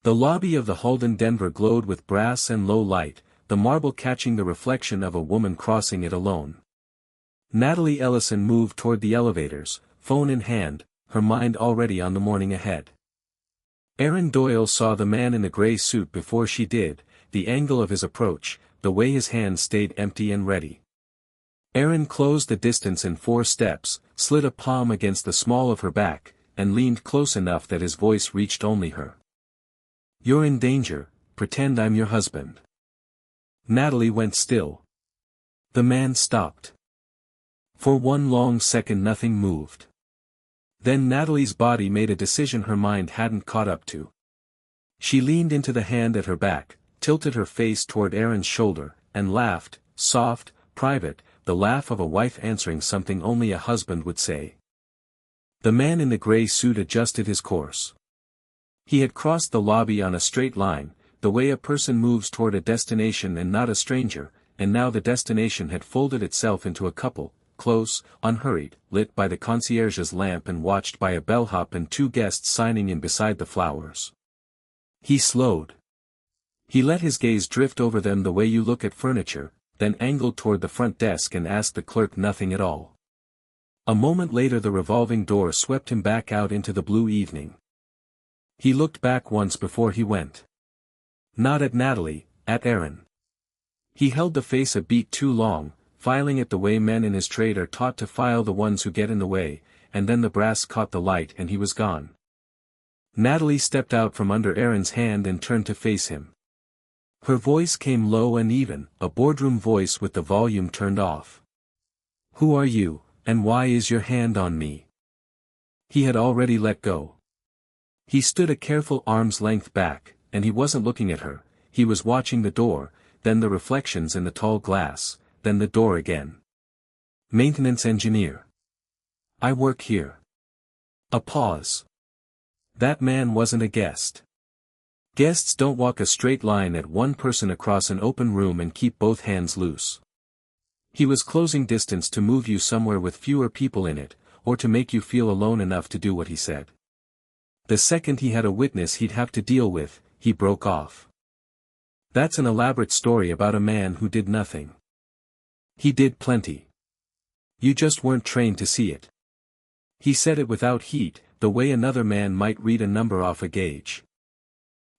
The lobby of the Halden Denver glowed with brass and low light, the marble catching the reflection of a woman crossing it alone. Natalie Ellison moved toward the elevators, phone in hand, her mind already on the morning ahead. Aaron Doyle saw the man in the gray suit before she did, the angle of his approach, the way his hands stayed empty and ready. Aaron closed the distance in 4 steps, slid a palm against the small of her back, and leaned close enough that his voice reached only her. "You're in danger, pretend I'm your husband." Natalie went still. The man stopped. For one long second nothing moved. Then Natalie's body made a decision her mind hadn't caught up to. She leaned into the hand at her back, tilted her face toward Aaron's shoulder, and laughed, soft, private, the laugh of a wife answering something only a husband would say. The man in the gray suit adjusted his course. He had crossed the lobby on a straight line, the way a person moves toward a destination and not a stranger, and now the destination had folded itself into a couple, close, unhurried, lit by the concierge's lamp and watched by a bellhop and 2 guests signing in beside the flowers. He slowed. He let his gaze drift over them the way you look at furniture, then angled toward the front desk and asked the clerk nothing at all. A moment later the revolving door swept him back out into the blue evening. He looked back once before he went. Not at Natalie, at Aaron. He held the face a beat too long, filing it the way men in his trade are taught to file the ones who get in the way, and then the brass caught the light and he was gone. Natalie stepped out from under Aaron's hand and turned to face him. Her voice came low and even, a boardroom voice with the volume turned off. "Who are you, and why is your hand on me?" He had already let go. He stood a careful arm's length back, and he wasn't looking at her, he was watching the door, then the reflections in the tall glass, then the door again. "Maintenance engineer. I work here." A pause. That man wasn't a guest. Guests don't walk a straight line at one person across an open room and keep both hands loose. He was closing distance to move you somewhere with fewer people in it, or to make you feel alone enough to do what he said. The second he had a witness he'd have to deal with, he broke off. "That's an elaborate story about a man who did nothing." "He did plenty. You just weren't trained to see it." He said it without heat, the way another man might read a number off a gauge.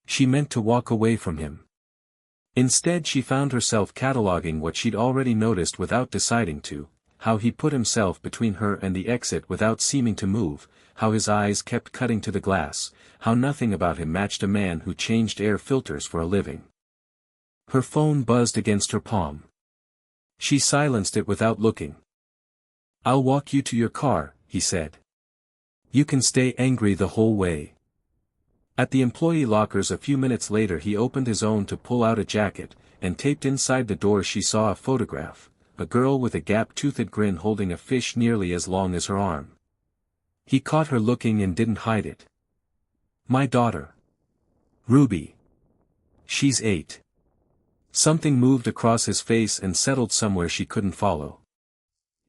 She meant to walk away from him. Instead she found herself cataloging what she'd already noticed without deciding to, how he put himself between her and the exit without seeming to move, how his eyes kept cutting to the glass, how nothing about him matched a man who changed air filters for a living. Her phone buzzed against her palm. She silenced it without looking. "I'll walk you to your car," he said. "You can stay angry the whole way." At the employee lockers a few minutes later he opened his own to pull out a jacket, and taped inside the door she saw a photograph, a girl with a gap-toothed grin holding a fish nearly as long as her arm. He caught her looking and didn't hide it. "My daughter. Ruby. She's 8. Something moved across his face and settled somewhere she couldn't follow.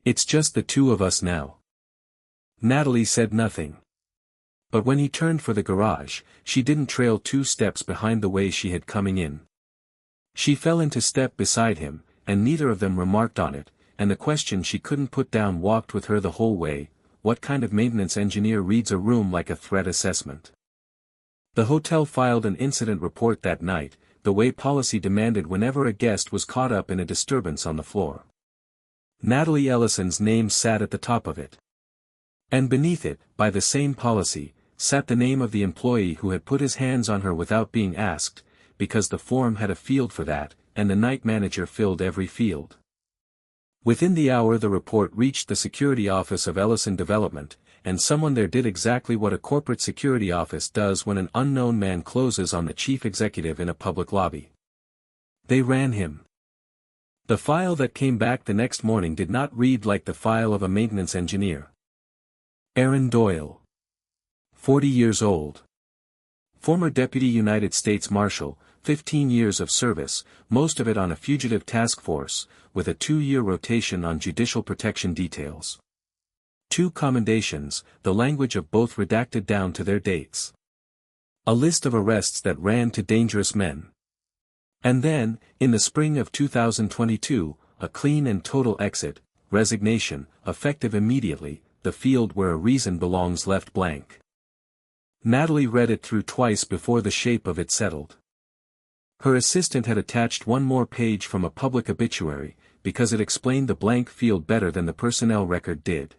"It's just the 2 of us now." Natalie said nothing. But when he turned for the garage, she didn't trail 2 steps behind the way she had coming in. She fell into step beside him, and neither of them remarked on it, and the question she couldn't put down walked with her the whole way: what kind of maintenance engineer reads a room like a threat assessment? The hotel filed an incident report that night, the way policy demanded whenever a guest was caught up in a disturbance on the floor. Natalie Ellison's name sat at the top of it. And beneath it, by the same policy, sat the name of the employee who had put his hands on her without being asked, because the form had a field for that, and the night manager filled every field. Within the hour the report reached the security office of Ellison Development, and someone there did exactly what a corporate security office does when an unknown man closes on the chief executive in a public lobby. They ran him. The file that came back the next morning did not read like the file of a maintenance engineer. Aaron Doyle. 40 years old. Former Deputy United States Marshal, 15 years of service, most of it on a fugitive task force, with a 2-year rotation on judicial protection details. 2 commendations, the language of both redacted down to their dates. A list of arrests that ran to dangerous men. And then, in the spring of 2022, a clean and total exit, resignation, effective immediately, the field where a reason belongs left blank. Natalie read it through twice before the shape of it settled. Her assistant had attached one more page from a public obituary, because it explained the blank field better than the personnel record did.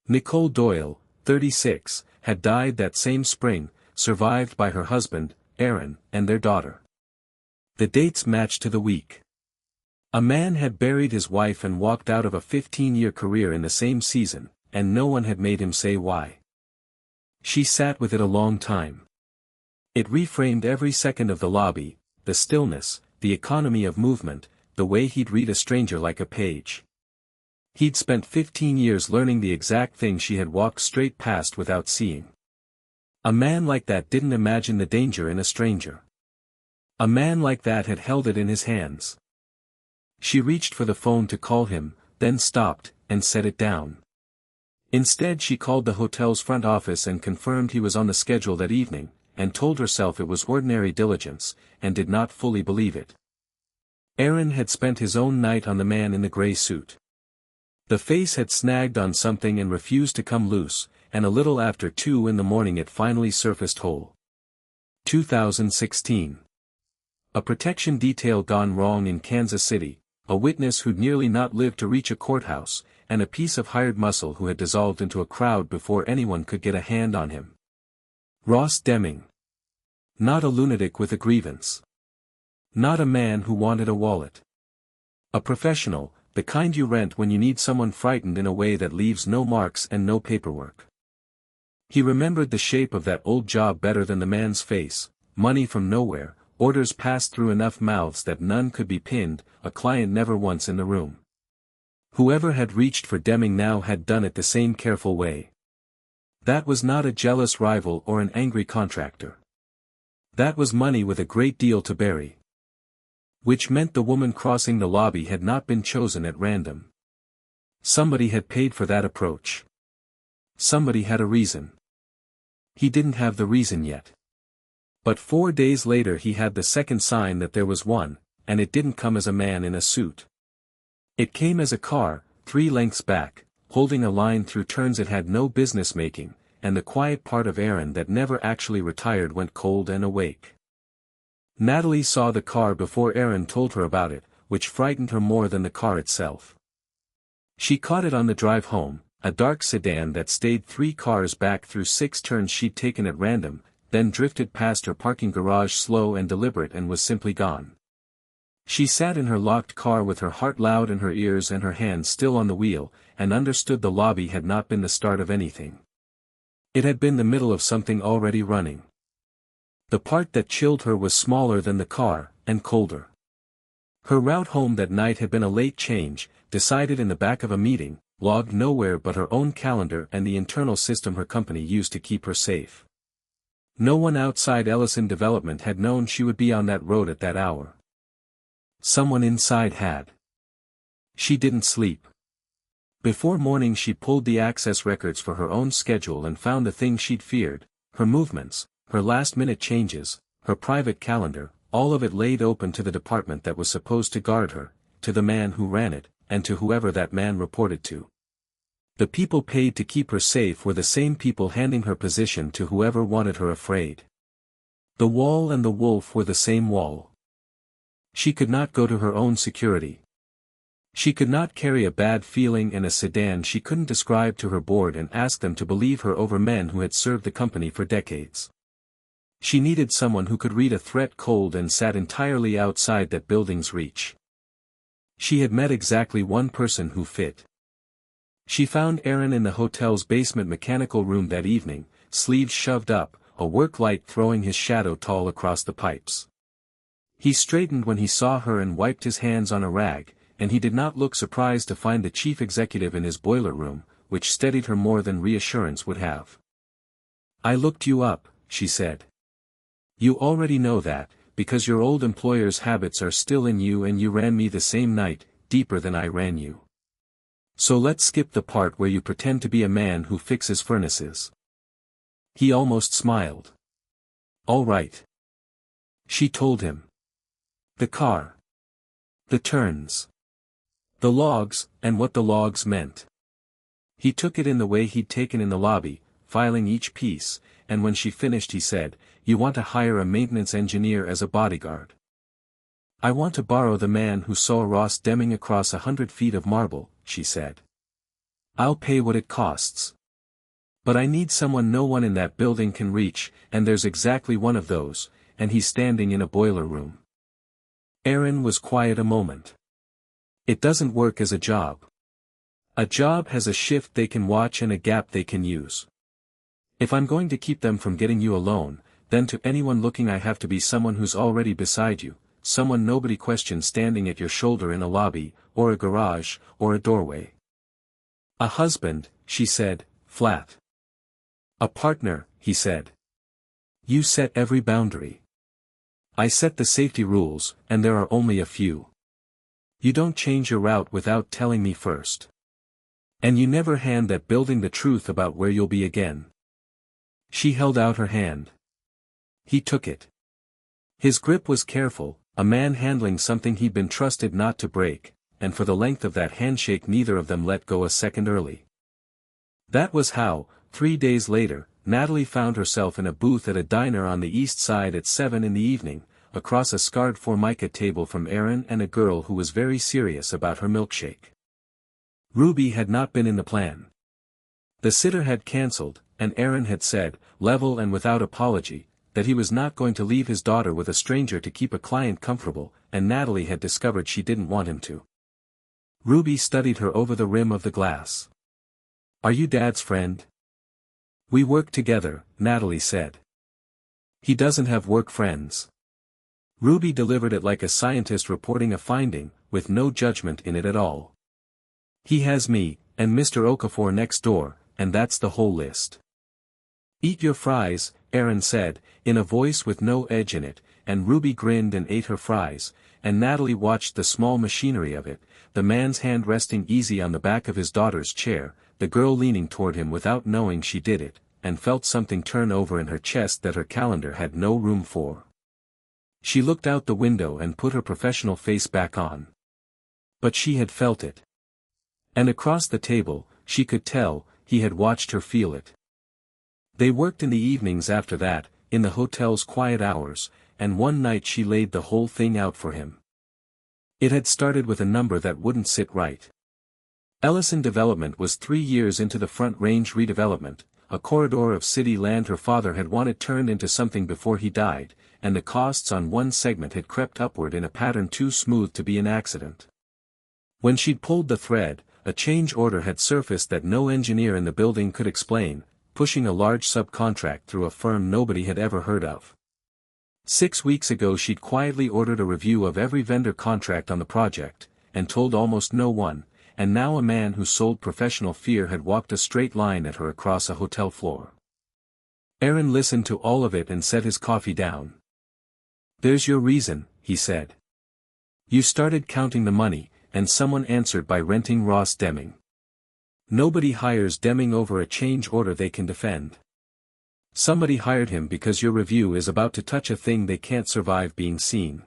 Nicole Doyle, 36, had died that same spring, survived by her husband, Aaron, and their daughter. The dates matched to the week. A man had buried his wife and walked out of a 15-year career in the same season, and no one had made him say why. She sat with it a long time. It reframed every second of the lobby, the stillness, the economy of movement, the way he'd read a stranger like a page. He'd spent 15 years learning the exact thing she had walked straight past without seeing. A man like that didn't imagine the danger in a stranger. A man like that had held it in his hands. She reached for the phone to call him, then stopped, and set it down. Instead she called the hotel's front office and confirmed he was on the schedule that evening, and told herself it was ordinary diligence, and did not fully believe it. Aaron had spent his own night on the man in the gray suit. The face had snagged on something and refused to come loose, and a little after 2 in the morning it finally surfaced whole. 2016. A protection detail gone wrong in Kansas City, a witness who'd nearly not lived to reach a courthouse, and a piece of hired muscle who had dissolved into a crowd before anyone could get a hand on him. Ross Deming. Not a lunatic with a grievance. Not a man who wanted a wallet. A professional, the kind you rent when you need someone frightened in a way that leaves no marks and no paperwork. He remembered the shape of that old job better than the man's face, money from nowhere, orders passed through enough mouths that none could be pinned, a client never once in the room. Whoever had reached for Deming now had done it the same careful way. That was not a jealous rival or an angry contractor. That was money with a great deal to bury. Which meant the woman crossing the lobby had not been chosen at random. Somebody had paid for that approach. Somebody had a reason. He didn't have the reason yet. But 4 days later he had the second sign that there was one, and it didn't come as a man in a suit. It came as a car, 3 lengths back, holding a line through turns it had no business making, and the quiet part of Aaron that never actually retired went cold and awake. Natalie saw the car before Aaron told her about it, which frightened her more than the car itself. She caught it on the drive home, a dark sedan that stayed 3 cars back through 6 turns she'd taken at random, then drifted past her parking garage slow and deliberate and was simply gone. She sat in her locked car with her heart loud in her ears and her hands still on the wheel, and understood the lobby had not been the start of anything. It had been the middle of something already running. The part that chilled her was smaller than the car, and colder. Her route home that night had been a late change, decided in the back of a meeting, logged nowhere but her own calendar and the internal system her company used to keep her safe. No one outside Ellison Development had known she would be on that road at that hour. Someone inside had. She didn't sleep. Before morning she pulled the access records for her own schedule and found the thing she'd feared, her movements, her last-minute changes, her private calendar, all of it laid open to the department that was supposed to guard her, to the man who ran it, and to whoever that man reported to. The people paid to keep her safe were the same people handing her position to whoever wanted her afraid. The wall and the wolf were the same wall. She could not go to her own security. She could not carry a bad feeling in a sedan she couldn't describe to her board and ask them to believe her over men who had served the company for decades. She needed someone who could read a threat cold and sat entirely outside that building's reach. She had met exactly one person who fit. She found Aaron in the hotel's basement mechanical room that evening, sleeves shoved up, a work light throwing his shadow tall across the pipes. He straightened when he saw her and wiped his hands on a rag, and he did not look surprised to find the chief executive in his boiler room, which steadied her more than reassurance would have. "I looked you up," she said. "You already know that, because your old employer's habits are still in you and you ran me the same night, deeper than I ran you. So let's skip the part where you pretend to be a man who fixes furnaces." He almost smiled. All right. She told him. The car. The turns. The logs, and what the logs meant. He took it in the way he'd taken in the lobby, filing each piece, and when she finished he said, "You want to hire a maintenance engineer as a bodyguard." "I want to borrow the man who saw Ross Deming across 100 feet of marble," she said. "I'll pay what it costs. But I need someone no one in that building can reach, and there's exactly one of those, and he's standing in a boiler room." Aaron was quiet a moment. "It doesn't work as a job. A job has a shift they can watch and a gap they can use. If I'm going to keep them from getting you alone, then to anyone looking I have to be someone who's already beside you, someone nobody questions standing at your shoulder in a lobby, or a garage, or a doorway." "A husband," she said, flat. "A partner," he said. "You set every boundary. I set the safety rules, and there are only a few. You don't change your route without telling me first. And you never hand that building the truth about where you'll be again." She held out her hand. He took it. His grip was careful, a man handling something he'd been trusted not to break, and for the length of that handshake neither of them let go a second early. That was how, 3 days later, Natalie found herself in a booth at a diner on the east side at 7 in the evening, across a scarred formica table from Aaron and a girl who was very serious about her milkshake. Ruby had not been in the plan. The sitter had cancelled, and Aaron had said, level and without apology, that he was not going to leave his daughter with a stranger to keep a client comfortable, and Natalie had discovered she didn't want him to. Ruby studied her over the rim of the glass. "Are you Dad's friend?" "We work together," Natalie said. "He doesn't have work friends." Ruby delivered it like a scientist reporting a finding, with no judgment in it at all. "He has me, and Mr. Okafor next door, and that's the whole list." "Eat your fries," Aaron said, in a voice with no edge in it, and Ruby grinned and ate her fries, and Natalie watched the small machinery of it, the man's hand resting easy on the back of his daughter's chair, the girl leaning toward him without knowing she did it, and felt something turn over in her chest that her calendar had no room for. She looked out the window and put her professional face back on. But she had felt it. And across the table, she could tell, he had watched her feel it. They worked in the evenings after that, in the hotel's quiet hours, and one night she laid the whole thing out for him. It had started with a number that wouldn't sit right. Ellison Development was 3 years into the Front Range redevelopment, a corridor of city land her father had wanted turned into something before he died, and the costs on one segment had crept upward in a pattern too smooth to be an accident. When she'd pulled the thread, a change order had surfaced that no engineer in the building could explain, pushing a large subcontract through a firm nobody had ever heard of. 6 weeks ago she'd quietly ordered a review of every vendor contract on the project, and told almost no one, and now a man who sold professional fear had walked a straight line at her across a hotel floor. Aaron listened to all of it and set his coffee down. "There's your reason," he said. "You started counting the money, and someone answered by renting Ross Deming. Nobody hires Deming over a change order they can defend. Somebody hired him because your review is about to touch a thing they can't survive being seen.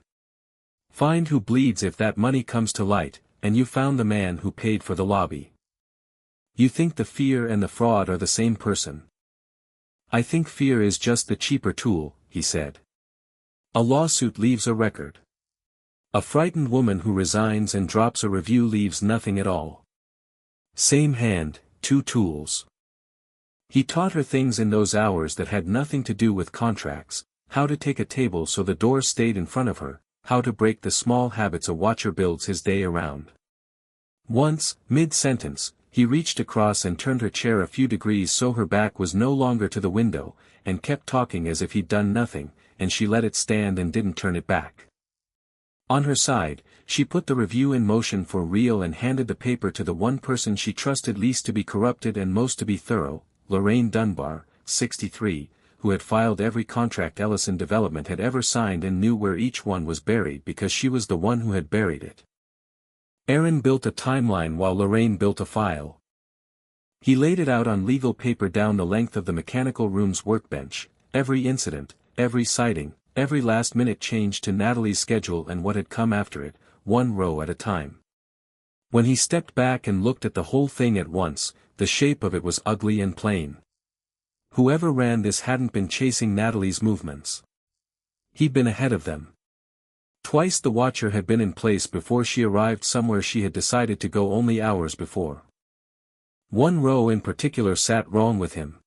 Find who bleeds if that money comes to light, and you found the man who paid for the lobby. You think the fear and the fraud are the same person. I think fear is just the cheaper tool," he said. "A lawsuit leaves a record. A frightened woman who resigns and drops a review leaves nothing at all. Same hand, 2 tools." He taught her things in those hours that had nothing to do with contracts, how to take a table so the door stayed in front of her, how to break the small habits a watcher builds his day around. Once, mid-sentence, he reached across and turned her chair a few degrees so her back was no longer to the window, and kept talking as if he'd done nothing, and she let it stand and didn't turn it back. On her side, she put the review in motion for real and handed the paper to the one person she trusted least to be corrupted and most to be thorough, Lorraine Dunbar, 63, who had filed every contract Ellison Development had ever signed and knew where each one was buried because she was the one who had buried it. Aaron built a timeline while Lorraine built a file. He laid it out on legal paper down the length of the mechanical room's workbench, every incident, every sighting, every last-minute change to Natalie's schedule and what had come after it, one row at a time. When he stepped back and looked at the whole thing at once, the shape of it was ugly and plain. Whoever ran this hadn't been chasing Natalie's movements. He'd been ahead of them. Twice the watcher had been in place before she arrived somewhere she had decided to go only hours before. One row in particular sat wrong with him.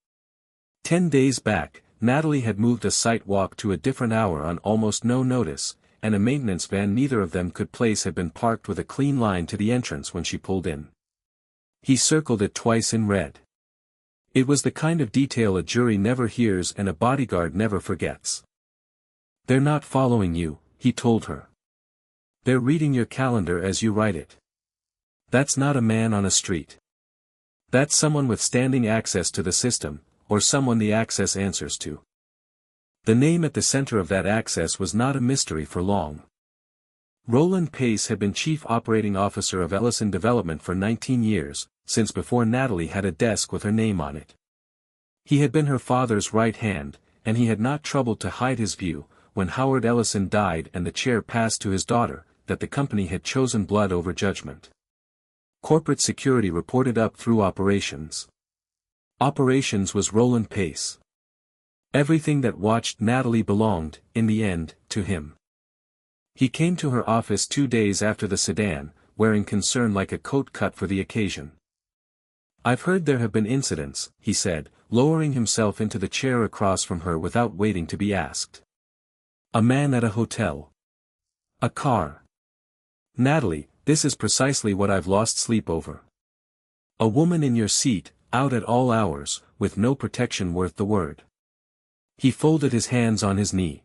10 days back, Natalie had moved a site walk to a different hour on almost no notice, and a maintenance van neither of them could place had been parked with a clean line to the entrance when she pulled in. He circled it twice in red. It was the kind of detail a jury never hears and a bodyguard never forgets. "They're not following you," he told her. "They're reading your calendar as you write it. That's not a man on a street. That's someone with standing access to the system, or someone the access answers to." The name at the center of that access was not a mystery for long. Roland Pace had been Chief Operating Officer of Ellison Development for 19 years, since before Natalie had a desk with her name on it. He had been her father's right hand, and he had not troubled to hide his view, when Howard Ellison died and the chair passed to his daughter, that the company had chosen blood over judgment. Corporate security reported up through operations. Operations was Roland Pace. Everything that watched Natalie belonged, in the end, to him. He came to her office 2 days after the sedan, wearing concern like a coat cut for the occasion. "I've heard there have been incidents," he said, lowering himself into the chair across from her without waiting to be asked. "A man at a hotel. A car. Natalie, this is precisely what I've lost sleep over. A woman in your seat, out at all hours, with no protection worth the word." He folded his hands on his knee.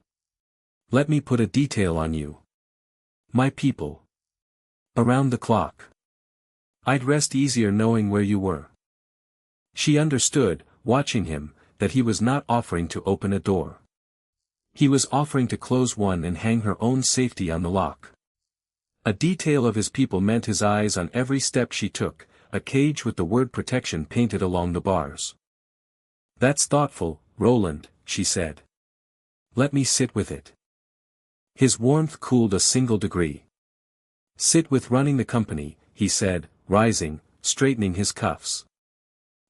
"Let me put a detail on you. My people. Around the clock. I'd rest easier knowing where you were." She understood, watching him, that he was not offering to open a door. He was offering to close one and hang her own safety on the lock. A detail of his people meant his eyes on every step she took, a cage with the word protection painted along the bars. "That's thoughtful, Roland," she said. "Let me sit with it." His warmth cooled a single degree. "Sit with running the company," he said, rising, straightening his cuffs.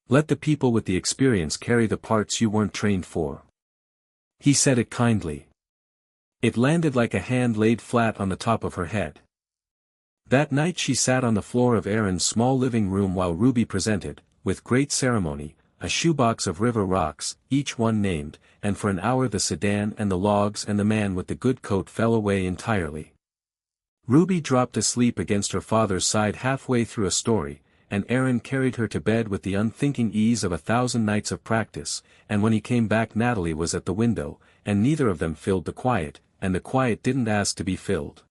"Let the people with the experience carry the parts you weren't trained for." He said it kindly. It landed like a hand laid flat on the top of her head. That night she sat on the floor of Aaron's small living room while Ruby presented, with great ceremony, a shoebox of river rocks, each one named, and for an hour the sedan and the logs and the man with the good coat fell away entirely. Ruby dropped asleep against her father's side halfway through a story, and Aaron carried her to bed with the unthinking ease of 1,000 nights of practice, and when he came back Natalie was at the window, and neither of them filled the quiet, and the quiet didn't ask to be filled.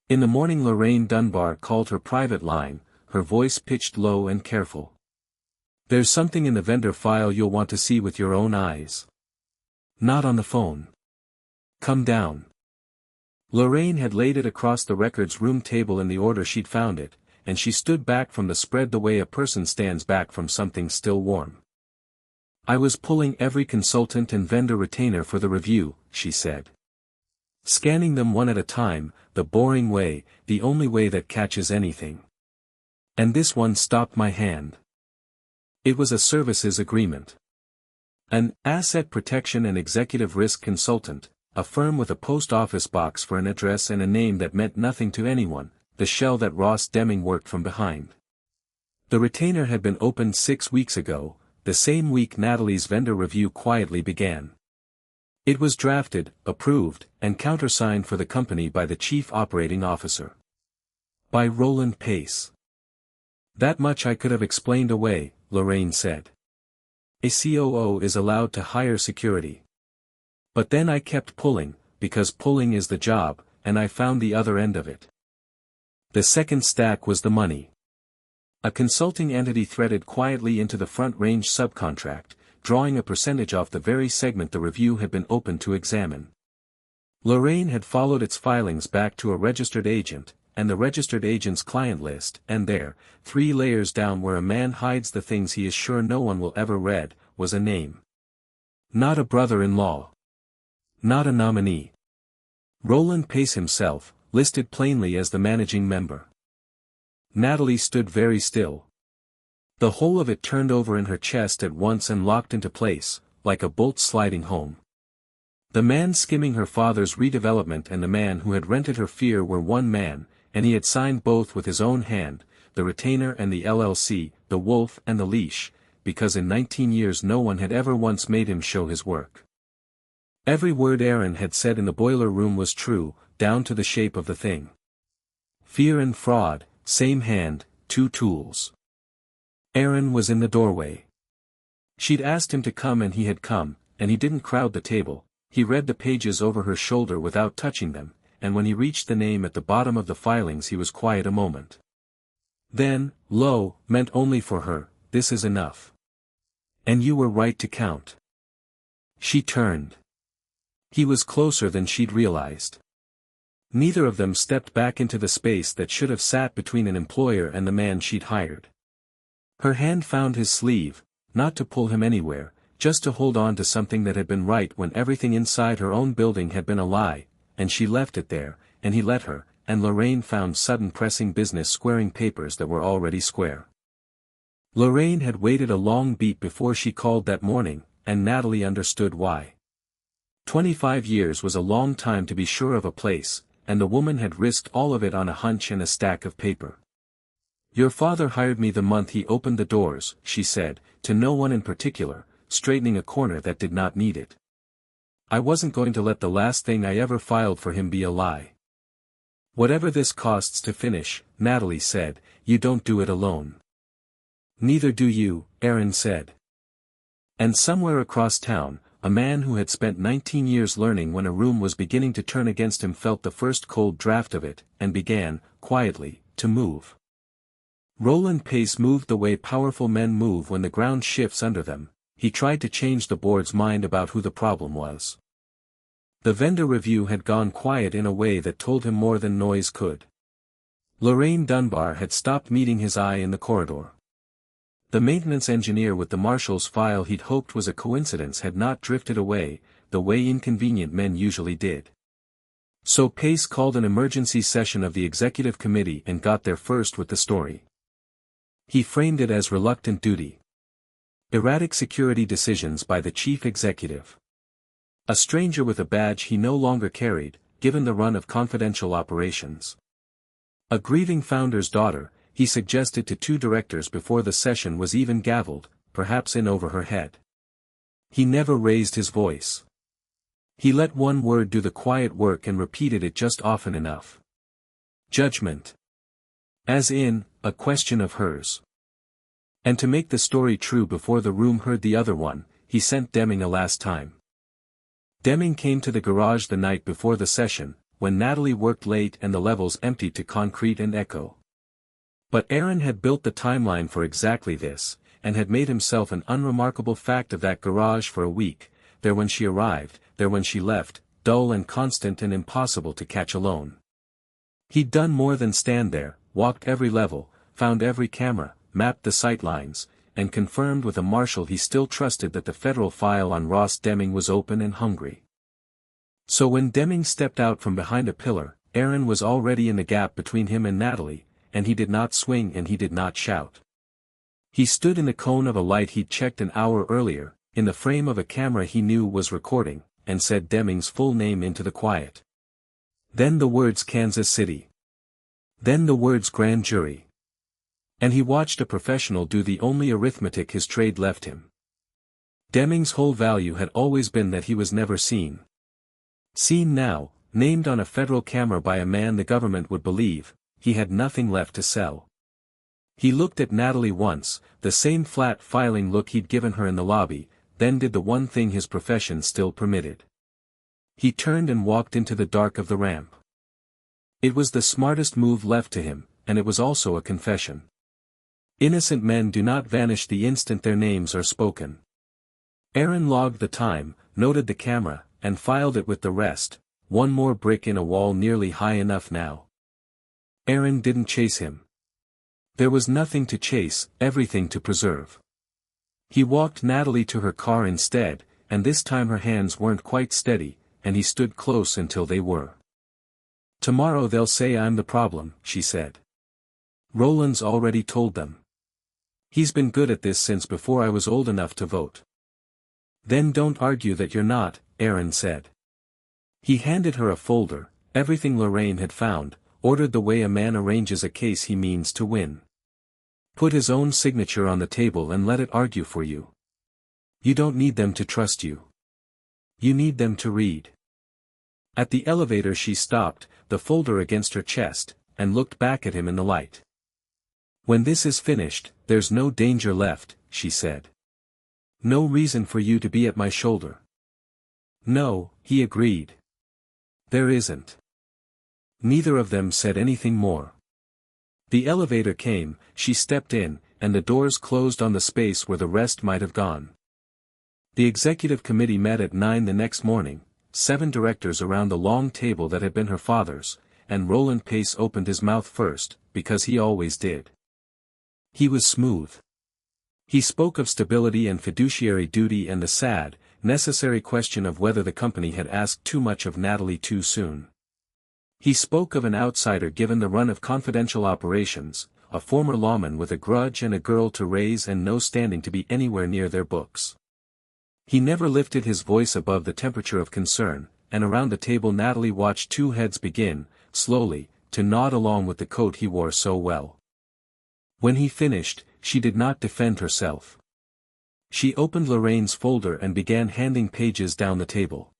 In the morning Lorraine Dunbar called her private line, her voice pitched low and careful. "There's something in the vendor file you'll want to see with your own eyes. Not on the phone. Come down." Lorraine had laid it across the records room table in the order she'd found it, and she stood back from the spread the way a person stands back from something still warm. "I was pulling every consultant and vendor retainer for the review," she said. "Scanning them one at a time, the boring way, the only way that catches anything. And this one stopped my hand. It was a services agreement. An asset protection and executive risk consultant, a firm with a post office box for an address and a name that meant nothing to anyone, the shell that Ross Deming worked from behind. The retainer had been opened 6 weeks ago, the same week Natalie's vendor review quietly began. It was drafted, approved, and countersigned for the company by the Chief Operating Officer. By Roland Pace. "That much I could have explained away," Lorraine said. "A COO is allowed to hire security. But then I kept pulling, because pulling is the job, and I found the other end of it. The second stack was the money. A consulting entity threaded quietly into the Front Range subcontract, drawing a percentage off the very segment the review had been opened to examine. Lorraine had followed its filings back to a registered agent, and the registered agent's client list, and there, 3 layers down where a man hides the things he is sure no one will ever read, was a name. Not a brother-in-law. Not a nominee. Roland Pace himself, listed plainly as the managing member. Natalie stood very still. The whole of it turned over in her chest at once and locked into place, like a bolt sliding home. The man skimming her father's redevelopment and the man who had rented her fear were one man, and he had signed both with his own hand, the retainer and the LLC, the wolf and the leash, because in 19 years no one had ever once made him show his work. Every word Aaron had said in the boiler room was true, down to the shape of the thing. Fear and fraud, same hand, two tools. Aaron was in the doorway. She'd asked him to come and he had come, and he didn't crowd the table. He read the pages over her shoulder without touching them, and when he reached the name at the bottom of the filings he was quiet a moment. Then, lo, meant only for her, this is enough. And you were right to count. She turned. He was closer than she'd realized. Neither of them stepped back into the space that should have sat between an employer and the man she'd hired. Her hand found his sleeve, not to pull him anywhere, just to hold on to something that had been right when everything inside her own building had been a lie, and she left it there, and he let her, and Lorraine found sudden pressing business squaring papers that were already square. Lorraine had waited a long beat before she called that morning, and Natalie understood why. 25 years was a long time to be sure of a place, and the woman had risked all of it on a hunch and a stack of paper. Your father hired me the month he opened the doors, she said, to no one in particular, straightening a corner that did not need it. I wasn't going to let the last thing I ever filed for him be a lie. Whatever this costs to finish, Natalie said, you don't do it alone. Neither do you, Aaron said. And somewhere across town, a man who had spent 19 years learning when a room was beginning to turn against him felt the first cold draft of it, and began, quietly, to move. Roland Pace moved the way powerful men move when the ground shifts under them. He tried to change the board's mind about who the problem was. The vendor review had gone quiet in a way that told him more than noise could. Lorraine Dunbar had stopped meeting his eye in the corridor. The maintenance engineer with the marshal's file he'd hoped was a coincidence had not drifted away, the way inconvenient men usually did. So Pace called an emergency session of the executive committee and got there first with the story. He framed it as reluctant duty. Erratic security decisions by the chief executive. A stranger with a badge he no longer carried, given the run of confidential operations. A grieving founder's daughter, he suggested to two directors before the session was even gavelled, perhaps in over her head. He never raised his voice. He let one word do the quiet work and repeated it just often enough. Judgment. As in, a question of hers. And to make the story true before the room heard the other one, he sent Deming a last time. Deming came to the garage the night before the session, when Natalie worked late and the levels emptied to concrete and echo. But Aaron had built the timeline for exactly this, and had made himself an unremarkable fact of that garage for a week, there when she arrived, there when she left, dull and constant and impossible to catch alone. He'd done more than stand there, walked every level, found every camera, mapped the sight lines, and confirmed with a marshal he still trusted that the federal file on Ross Deming was open and hungry. So when Deming stepped out from behind a pillar, Aaron was already in the gap between him and Natalie, and he did not swing and he did not shout. He stood in the cone of a light he'd checked an hour earlier, in the frame of a camera he knew was recording, and said Deming's full name into the quiet. Then the words Kansas City. Then the words grand jury. And he watched a professional do the only arithmetic his trade left him. Deming's whole value had always been that he was never seen. Seen now, named on a federal camera by a man the government would believe, he had nothing left to sell. He looked at Natalie once, the same flat filing look he'd given her in the lobby, then did the one thing his profession still permitted. He turned and walked into the dark of the ramp. It was the smartest move left to him, and it was also a confession. Innocent men do not vanish the instant their names are spoken. Aaron logged the time, noted the camera, and filed it with the rest, one more brick in a wall nearly high enough now. Aaron didn't chase him. There was nothing to chase, everything to preserve. He walked Natalie to her car instead, and this time her hands weren't quite steady, and he stood close until they were. "Tomorrow they'll say I'm the problem," she said. "Roland's already told them. He's been good at this since before I was old enough to vote." "Then don't argue that you're not," Aaron said. He handed her a folder, everything Lorraine had found, ordered the way a man arranges a case he means to win. "Put his own signature on the table and let it argue for you. You don't need them to trust you. You need them to read." At the elevator she stopped, the folder against her chest, and looked back at him in the light. "When this is finished, there's no danger left," she said. "No reason for you to be at my shoulder." "No," he agreed. "There isn't." Neither of them said anything more. The elevator came, she stepped in, and the doors closed on the space where the rest might have gone. The executive committee met at 9 the next morning, 7 directors around the long table that had been her father's, and Roland Pace opened his mouth first, because he always did. He was smooth. He spoke of stability and fiduciary duty and the sad, necessary question of whether the company had asked too much of Natalie too soon. He spoke of an outsider given the run of confidential operations, a former lawman with a grudge and a girl to raise and no standing to be anywhere near their books. He never lifted his voice above the temperature of concern, and around the table Natalie watched 2 heads begin, slowly, to nod along with the coat he wore so well. When he finished, she did not defend herself. She opened Lorraine's folder and began handing pages down the table.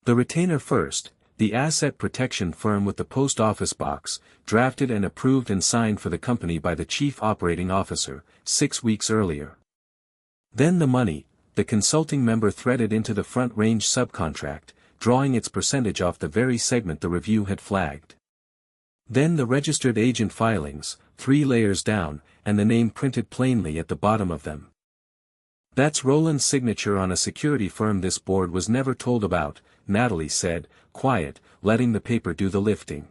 The retainer first, the asset protection firm with the post office box, drafted and approved and signed for the company by the chief operating officer, 6 weeks earlier. Then the money, the consulting member threaded into the Front Range subcontract, drawing its percentage off the very segment the review had flagged. Then the registered agent filings, 3 layers down, and the name printed plainly at the bottom of them. "That's Roland's signature on a security firm this board was never told about," Natalie said, quiet, letting the paper do the lifting.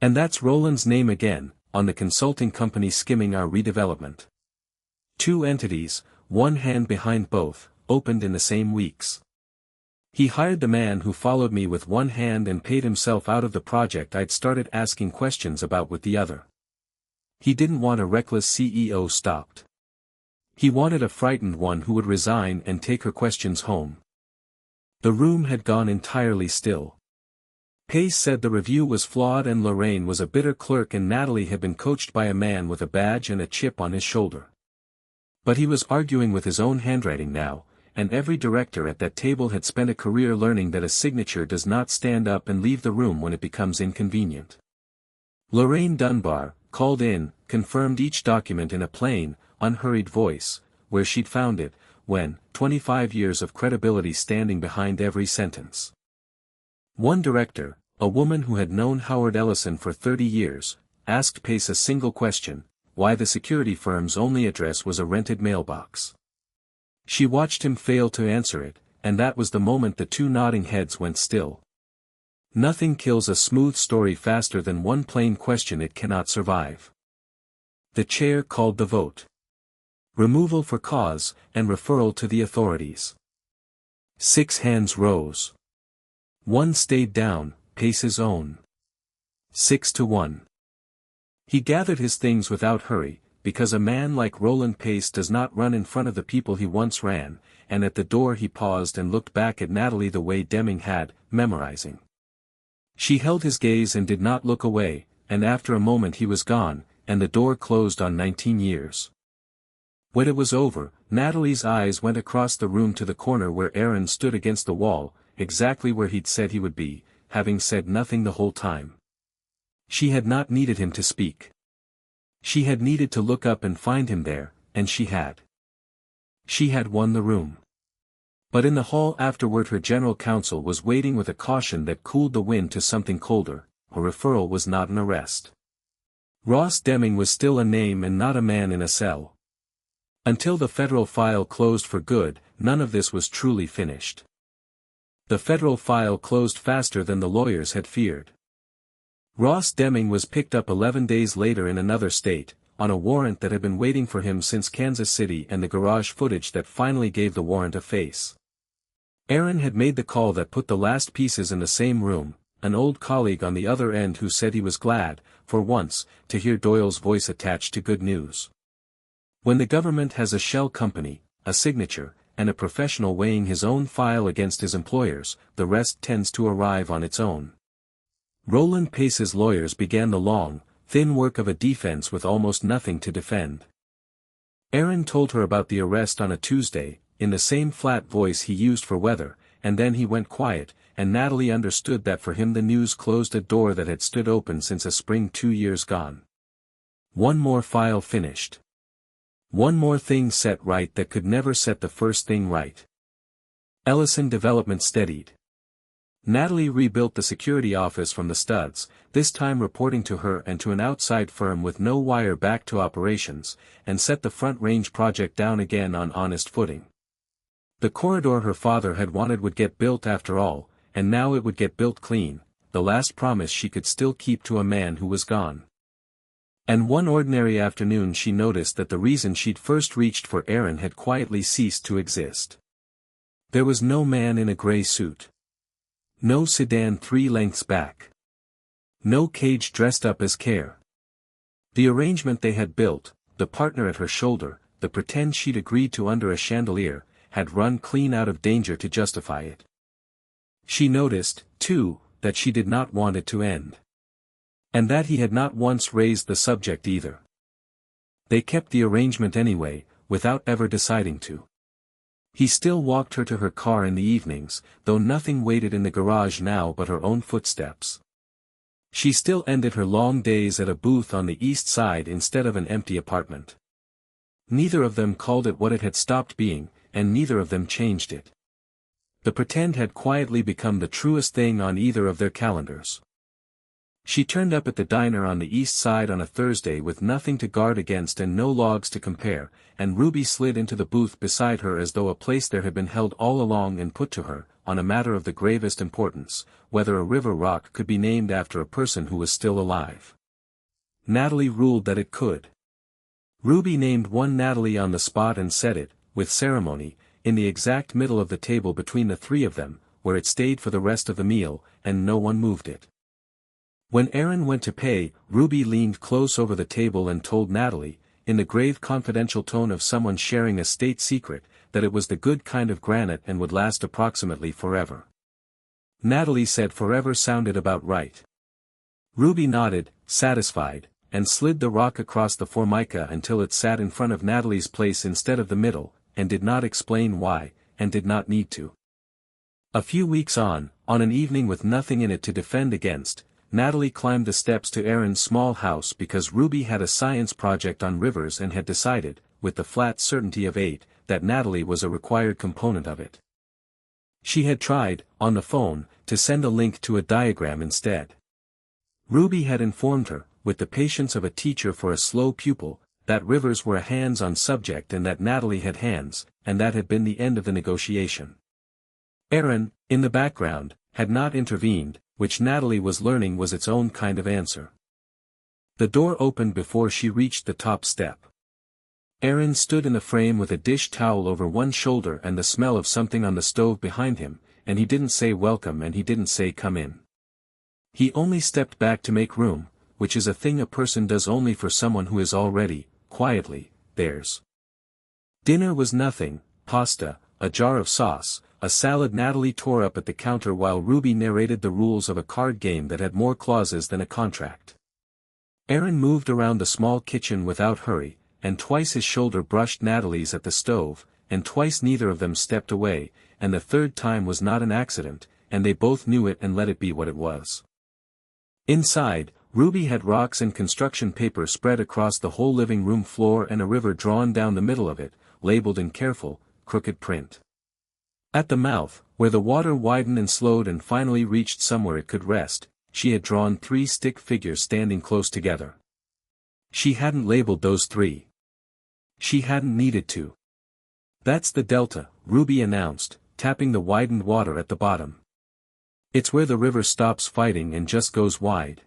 "And that's Roland's name again, on the consulting company skimming our redevelopment. 2 entities, one hand behind both, opened in the same weeks. He hired the man who followed me with one hand and paid himself out of the project I'd started asking questions about with the other. He didn't want a reckless CEO stopped. He wanted a frightened one who would resign and take her questions home." The room had gone entirely still. Pace said the review was flawed and Lorraine was a bitter clerk and Natalie had been coached by a man with a badge and a chip on his shoulder. But he was arguing with his own handwriting now, and every director at that table had spent a career learning that a signature does not stand up and leave the room when it becomes inconvenient. Lorraine Dunbar, called in, confirmed each document in a plain, unhurried voice, where she'd found it, when, 25 years of credibility standing behind every sentence. One director, a woman who had known Howard Ellison for 30 years, asked Pace a single question: why the security firm's only address was a rented mailbox. She watched him fail to answer it, and that was the moment the 2 nodding heads went still. Nothing kills a smooth story faster than one plain question it cannot survive. The chair called the vote. Removal for cause, and referral to the authorities. 6 hands rose. 1 stayed down, Pace's own. 6-1. He gathered his things without hurry, because a man like Roland Pace does not run in front of the people he once ran, and at the door he paused and looked back at Natalie the way Deming had, memorizing. She held his gaze and did not look away, and after a moment he was gone, and the door closed on 19 years. When it was over, Natalie's eyes went across the room to the corner where Aaron stood against the wall, exactly where he'd said he would be, having said nothing the whole time. She had not needed him to speak. She had needed to look up and find him there, and she had. She had won the room. But in the hall afterward her general counsel was waiting with a caution that cooled the wind to something colder: a referral was not an arrest. Ross Deming was still a name and not a man in a cell. Until the federal file closed for good, none of this was truly finished. The federal file closed faster than the lawyers had feared. Ross Deming was picked up 11 days later in another state, on a warrant that had been waiting for him since Kansas City and the garage footage that finally gave the warrant a face. Aaron had made the call that put the last pieces in the same room, an old colleague on the other end who said he was glad, for once, to hear Doyle's voice attached to good news. When the government has a shell company, a signature, and a professional weighing his own file against his employer's, the rest tends to arrive on its own. Roland Pace's lawyers began the long, thin work of a defense with almost nothing to defend. Aaron told her about the arrest on a Tuesday, in the same flat voice he used for weather, and then he went quiet, and Natalie understood that for him the news closed a door that had stood open since a spring 2 years gone. One more file finished. One more thing set right that could never set the first thing right. Ellison development steadied. Natalie rebuilt the security office from the studs, this time reporting to her and to an outside firm with no wire back to operations, and set the Front Range project down again on honest footing. The corridor her father had wanted would get built after all, and now it would get built clean, the last promise she could still keep to a man who was gone. And one ordinary afternoon she noticed that the reason she'd first reached for Aaron had quietly ceased to exist. There was no man in a gray suit. No sedan 3 lengths back. No cage dressed up as Care. The arrangement they had built, the partner at her shoulder, the pretend she'd agreed to under a chandelier, had run clean out of danger to justify it. She noticed, too, that she did not want it to end. And that he had not once raised the subject either. They kept the arrangement anyway, without ever deciding to. He still walked her to her car in the evenings, though nothing waited in the garage now but her own footsteps. She still ended her long days at a booth on the east side instead of an empty apartment. Neither of them called it what it had stopped being, and neither of them changed it. The pretend had quietly become the truest thing on either of their calendars. She turned up at the diner on the east side on a Thursday with nothing to guard against and no logs to compare, and Ruby slid into the booth beside her as though a place there had been held all along and put to her, on a matter of the gravest importance, whether a river rock could be named after a person who was still alive. Natalie ruled that it could. Ruby named one Natalie on the spot and set it, with ceremony, in the exact middle of the table between the three of them, where it stayed for the rest of the meal, and no one moved it. When Aaron went to pay, Ruby leaned close over the table and told Natalie, in the grave confidential tone of someone sharing a state secret, that it was the good kind of granite and would last approximately forever. Natalie said forever sounded about right. Ruby nodded, satisfied, and slid the rock across the formica until it sat in front of Natalie's place instead of the middle, and did not explain why, and did not need to. A few weeks on an evening with nothing in it to defend against, Natalie climbed the steps to Aaron's small house because Ruby had a science project on rivers and had decided, with the flat certainty of 8, that Natalie was a required component of it. She had tried, on the phone, to send a link to a diagram instead. Ruby had informed her, with the patience of a teacher for a slow pupil, that rivers were a hands-on subject and that Natalie had hands, and that had been the end of the negotiation. Aaron, in the background, had not intervened, which Natalie was learning was its own kind of answer. The door opened before she reached the top step. Aaron stood in the frame with a dish towel over one shoulder and the smell of something on the stove behind him, and he didn't say welcome and he didn't say come in. He only stepped back to make room, which is a thing a person does only for someone who is already, quietly, theirs. Dinner was nothing, pasta, a jar of sauce, a salad Natalie tore up at the counter while Ruby narrated the rules of a card game that had more clauses than a contract. Aaron moved around the small kitchen without hurry, and twice his shoulder brushed Natalie's at the stove, and twice neither of them stepped away, and the third time was not an accident, and they both knew it and let it be what it was. Inside, Ruby had rocks and construction paper spread across the whole living room floor and a river drawn down the middle of it, labeled in careful, crooked print. At the mouth, where the water widened and slowed and finally reached somewhere it could rest, she had drawn 3 stick figures standing close together. She hadn't labeled those 3. She hadn't needed to. That's the delta, Ruby announced, tapping the widened water at the bottom. It's where the river stops fighting and just goes wide.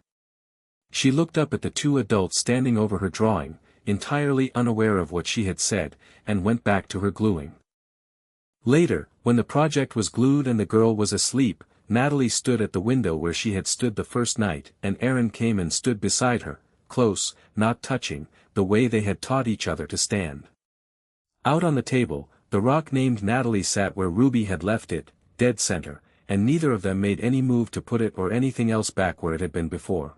She looked up at the 2 adults standing over her drawing, entirely unaware of what she had said, and went back to her gluing. Later, when the project was glued and the girl was asleep, Natalie stood at the window where she had stood the first night, and Aaron came and stood beside her, close, not touching, the way they had taught each other to stand. Out on the table, the rock named Natalie sat where Ruby had left it, dead center, and neither of them made any move to put it or anything else back where it had been before.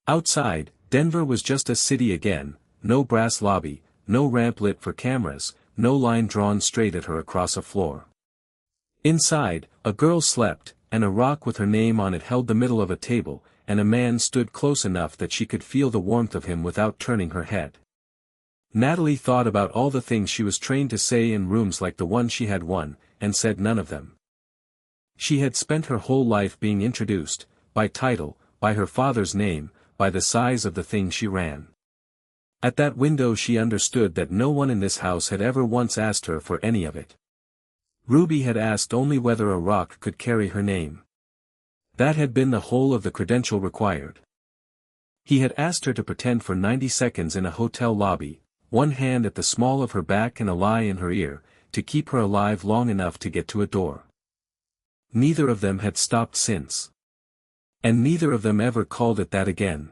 Outside, Denver was just a city again, no brass lobby, no ramp lit for cameras, no line drawn straight at her across a floor. Inside, a girl slept, and a rock with her name on it held the middle of a table, and a man stood close enough that she could feel the warmth of him without turning her head. Natalie thought about all the things she was trained to say in rooms like the one she had won, and said none of them. She had spent her whole life being introduced, by title, by her father's name, by the size of the thing she ran. At that window she understood that no one in this house had ever once asked her for any of it. Ruby had asked only whether a rock could carry her name. That had been the whole of the credential required. He had asked her to pretend for 90 seconds in a hotel lobby, one hand at the small of her back and a lie in her ear, to keep her alive long enough to get to a door. Neither of them had stopped since. And neither of them ever called it that again.